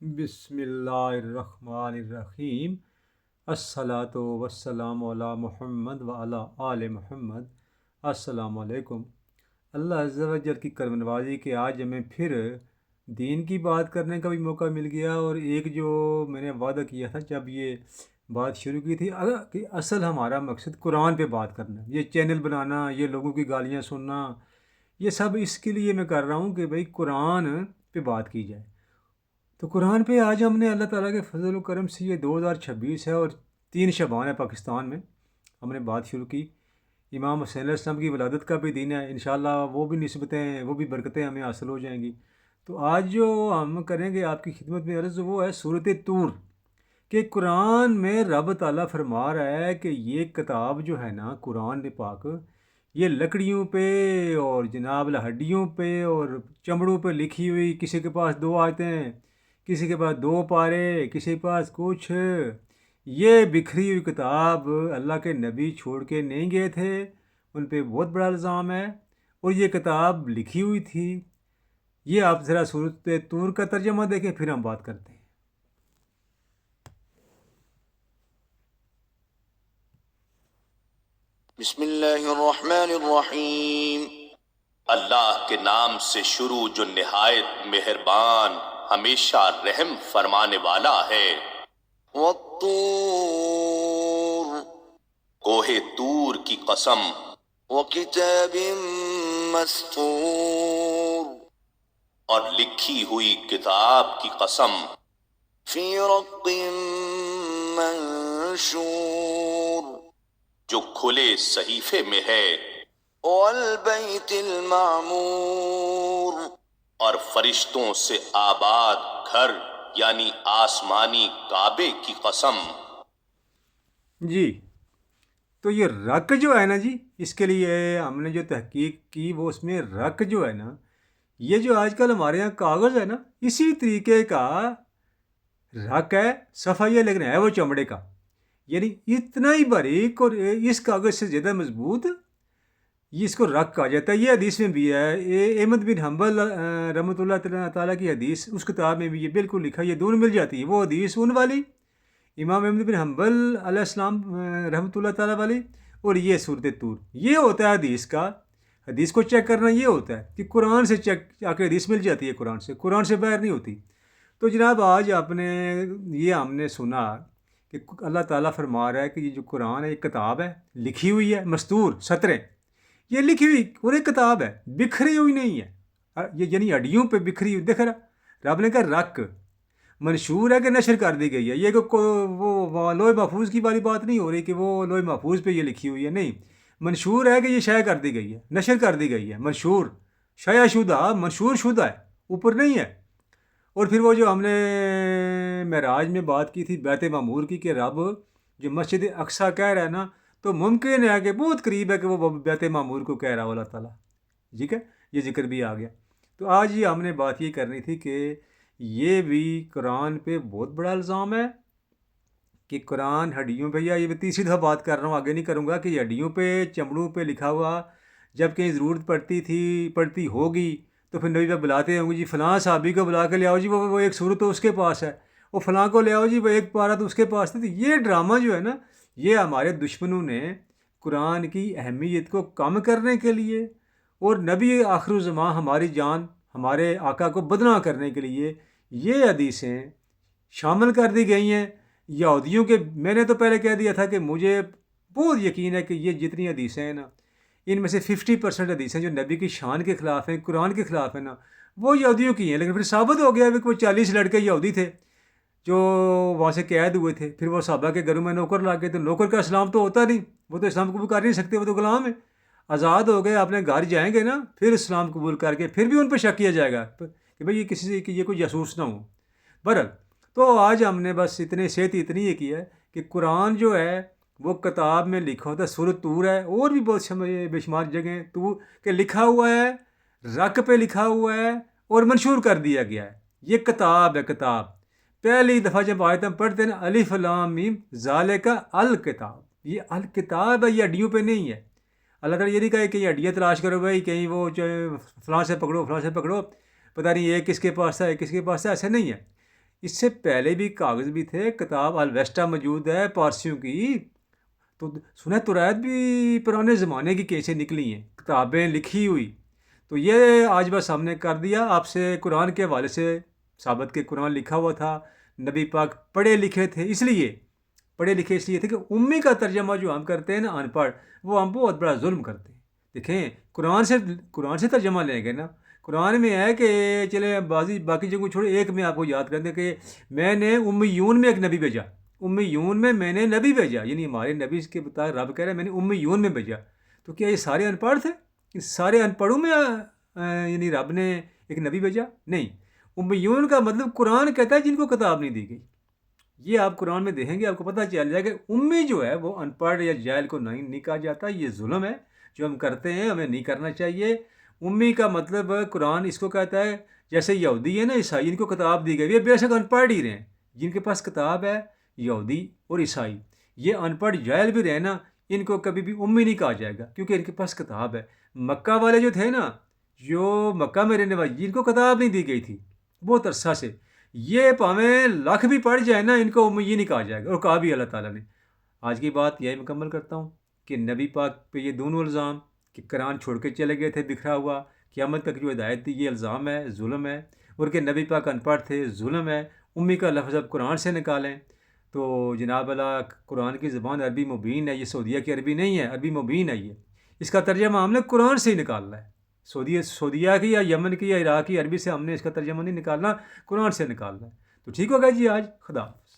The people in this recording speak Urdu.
بسم اللہ الرحمن الرحیم۔ الصلاۃ والسلام علی محمد وعلی آل محمد۔ السلام علیکم۔ اللہ عز و جل کی کرم نوازی کہ آج ہمیں پھر دین کی بات کرنے کا بھی موقع مل گیا، اور ایک جو میں نے وعدہ کیا تھا جب یہ بات شروع کی تھی کہ اصل ہمارا مقصد قرآن پہ بات کرنا، یہ چینل بنانا، یہ لوگوں کی گالیاں سننا، یہ سب اس کے لیے میں کر رہا ہوں کہ بھئی قرآن پہ بات کی جائے۔ تو قرآن پہ آج ہم نے اللہ تعالیٰ کے فضل و کرم سے، یہ 2026 ہے اور 3 شعبان ہے پاکستان میں، ہم نے بات شروع کی۔ امام حسین علیہ السلام کی ولادت کا بھی دن ہے، انشاءاللہ وہ بھی نسبتیں، وہ بھی برکتیں ہمیں حاصل ہو جائیں گی۔ تو آج جو ہم کریں گے آپ کی خدمت میں عرض، وہ ہے سورۃ طور، کہ قرآن میں رب تعالیٰ فرما رہا ہے کہ یہ کتاب جو ہے نا قرآن پاک، یہ لکڑیوں پہ اور جناب ہڈیوں پہ اور چمڑوں پہ لکھی ہوئی، کسی کے پاس 2 آیتیں، کسی کے پاس 2 پارے، کسی کے پاس کچھ، یہ بکھری ہوئی کتاب اللہ کے نبی چھوڑ کے نہیں گئے تھے، ان پہ بہت بڑا الزام ہے، اور یہ کتاب لکھی ہوئی تھی۔ یہ آپ ذرا سورۃ طور کا ترجمہ دیکھیں، پھر ہم بات کرتے ہیں۔ بسم اللہ الرحمن الرحیم۔ اللہ کے نام سے شروع جو نہایت مہربان، ہمیشہ رحم فرمانے والا ہے۔ والطور، کوہ طور کی قسم۔ وکتاب مسطور، اور لکھی ہوئی کتاب کی قسم۔ فی رق منشور، جو کھلے صحیفے میں ہے۔ والبیت المعمور، اور فرشتوں سے آباد گھر یعنی آسمانی کعبے کی قسم۔ جی، تو یہ رق جو ہے نا جی، اس کے لیے ہم نے جو تحقیق کی، وہ اس میں رق جو ہے نا، یہ جو آج کل ہمارے یہاں کاغذ ہے نا، اسی طریقے کا رق ہے، صفحہ یہ لیکن ہے وہ چمڑے کا، یعنی اتنا ہی باریک اور اس کاغذ سے زیادہ مضبوط، یہ اس کو رق کہا جاتا ہے۔ یہ حدیث میں بھی ہے، احمد بن حنبل رحمۃ اللہ تعالیٰ کی حدیث، اس کتاب میں بھی یہ بالکل لکھا ہے، یہ دونوں مل جاتی ہے، وہ حدیث ان والی امام احمد بن حنبل علیہ السلام رحمۃ اللہ تعالیٰ والی، اور یہ سورۃ طور۔ یہ ہوتا ہے حدیث کا، حدیث کو چیک کرنا یہ ہوتا ہے کہ قرآن سے چیک آ کے حدیث مل جاتی ہے، قرآن سے باہر نہیں ہوتی۔ تو جناب آج آپ نے یہ ہم نے سنا کہ اللہ تعالیٰ فرما رہا ہے کہ یہ جو قرآن ہے یہ کتاب ہے، لکھی ہوئی ہے، مستور سطریں، یہ لکھی ہوئی اور ایک کتاب ہے، بکھری ہوئی نہیں ہے، یہ یعنی ہڈیوں پہ بکھری ہوئی۔ دیکھ رہا رب نے کہا رق، منشور ہے کہ نشر کر دی گئی ہے، یہ کہ وہ لوح محفوظ کی والی بات نہیں ہو رہی کہ وہ لوح محفوظ پہ یہ لکھی ہوئی ہے، نہیں، منشور ہے کہ یہ شائع کر دی گئی ہے، نشر کر دی گئی ہے، منشور، شائع شدہ، منشور شدہ ہے، اوپر نہیں ہے۔ اور پھر وہ جو ہم نے معراج میں بات کی تھی بیت معمور کی، کہ رب جو مسجد اقصیٰ کہہ رہا ہے نا، تو ممکن ہے کہ بہت قریب ہے کہ وہ بیت معمور کو کہہ رہا ہو اللہ تعالیٰ، ٹھیک ہے، یہ ذکر بھی آ گیا۔ تو آج یہ ہم نے بات یہ کرنی تھی کہ یہ بھی قرآن پہ بہت بڑا الزام ہے کہ قرآن ہڈیوں پہ، یا یہ میں تیسری دفعہ بات کر رہا ہوں، آگے نہیں کروں گا، کہ یہ ہڈیوں پہ چمڑوں پہ لکھا ہوا، جب کہیں ضرورت پڑتی ہوگی تو پھر نبی پہ بلاتے ہوں گے، جی فلاں صحابی کو بلا کے لے آؤ جی، وہ ایک سورت تو اس کے پاس ہے، وہ فلاں کو لے آؤ جی، وہ ایک پارہ تو اس کے پاس تھا۔ تو یہ ڈرامہ جو ہے نا، یہ ہمارے دشمنوں نے قرآن کی اہمیت کو کم کرنے کے لیے، اور نبی آخر الزمان ہماری جان، ہمارے آقا کو بدنام کرنے کے لیے یہ حدیثیں شامل کر دی گئی ہیں یہودیوں کے۔ میں نے تو پہلے کہہ دیا تھا کہ مجھے بہت یقین ہے کہ یہ جتنی حدیثیں ہیں نا، ان میں سے 50% حدیثیں جو نبی کی شان کے خلاف ہیں، قرآن کے خلاف ہیں نا، وہ یہودیوں کی ہیں۔ لیکن پھر ثابت ہو گیا کہ وہ 40 لڑکے یہودی تھے جو وہاں سے قید ہوئے تھے، پھر وہ صحابہ کے گھروں میں نوکر لا کے، تو نوکر کا اسلام تو ہوتا نہیں، وہ تو اسلام قبول کر نہیں سکتے، وہ تو غلام ہے۔ آزاد ہو گئے، اپنے گھر جائیں گے نا، پھر اسلام قبول کر کے پھر بھی ان پہ شک کیا جائے گا کہ بھئی یہ کسی سے کہ یہ کوئی جاسوس نہ ہو۔ بہرحال، تو آج ہم نے بس اتنی یہ کی ہے کہ قرآن جو ہے وہ کتاب میں لکھا ہوتا ہے، سورۃ طور ہے، اور بھی بہت بے شمار جگہیں تو کہ لکھا ہوا ہے، رق پہ لکھا ہوا ہے اور منشور کر دیا گیا ہے۔ یہ کتاب ہے، کتاب۔ پہلی دفعہ جب آیت ہم پڑھتے ہیں نا، الف لام میم ذالک الکتاب، یہ الکتاب ہے، یہ ہڈیوں پہ نہیں ہے۔ اللہ تعالیٰ یہ نہیں کہا کہ یہ ہڈیاں تلاش کرو بھائی، کہیں وہ فلاں سے پکڑو، فلاں سے پکڑو، پتہ نہیں یہ کس کے پاس ہے، کس کے پاس ہے، ایسا نہیں ہے۔ اس سے پہلے بھی کاغذ بھی تھے، کتاب الویسٹا موجود ہے پارسیوں کی، تو سنہ تورات بھی پرانے زمانے کی کیسے نکلی ہیں، کتابیں لکھی ہوئی. تو یہ آج بس ہم نے کر دیا آپ سے قرآن کے حوالے سے ثابت کہ قرآن لکھا ہوا تھا، نبی پاک پڑھے لکھے تھے، اس لیے پڑھے لکھے اس لیے تھے کہ امی کا ترجمہ جو ہم کرتے ہیں نا ان پڑھ، وہ ہم بہت بڑا ظلم کرتے ہیں. دیکھیں قرآن سے ترجمہ لیں گے نا، قرآن میں ہے کہ چلے باقی جگہ چھوڑے، ایک میں آپ کو یاد کر دیں کہ میں نے امیون میں ایک نبی بھیجا، امیون میں نے نبی بھیجا، یعنی ہمارے نبی کے مطابق رب کہہ رہا ہے میں نے امیون میں بھیجا. تو کیا یہ سارے ان پڑھ تھے؟ اس سارے ان پڑھوں میں یعنی رب نے ایک نبی بھیجا؟ نہیں. امیون کا مطلب قرآن کہتا ہے جن کو کتاب نہیں دی گئی. یہ آپ قرآن میں دیکھیں گے آپ کو پتہ چل جائے کہ امی جو ہے وہ ان پڑھ یا جاہل کو نہیں کہا جاتا. یہ ظلم ہے جو ہم کرتے ہیں، ہمیں نہیں کرنا چاہیے. امی کا مطلب قرآن اس کو کہتا ہے جیسے یہودی ہے نا، عیسائی، ان کو کتاب دی گئی، یہ بے شک ان پڑھ ہی رہے ہیں. جن کے پاس کتاب ہے یہودی اور عیسائی، یہ ان پڑھ جاہل بھی رہے نا، ان کو کبھی بھی امی نہیں کہا جائے گا کیونکہ ان کے پاس کتاب ہے. مکہ والے جو تھے نا، جو مکہ میں رہنے والے جن کو کتاب نہیں دی گئی تھی بہت عرصہ سے، یہ پاویں لاکھ بھی پڑھ جائے نا، ان کو امی نہیں کہا جائے گا، اور کہا بھی اللہ تعالیٰ نے. آج کی بات یہی مکمل کرتا ہوں کہ نبی پاک پہ یہ دونوں الزام کہ قرآن چھوڑ کے چلے گئے تھے بکھرا ہوا، قیامت تک جو ہدایت دی، یہ الزام ہے، ظلم ہے. اور کہ نبی پاک ان پڑھ تھے، ظلم ہے. امی کا لفظ اب قرآن سے نکالیں تو جناب اللہ قرآن کی زبان عربی مبین ہے، یہ سعودیہ کی عربی نہیں ہے، عربی مبین ہے. یہ اس کا ترجمہ ہم نے قرآن سے ہی نکالنا ہے. سعودیہ کی یا یمن کی یا عراق کی عربی سے ہم نے اس کا ترجمہ نہیں نکالنا، قرآن سے نکالنا ہے. تو ٹھیک ہوگا جی، آج خدا حافظ.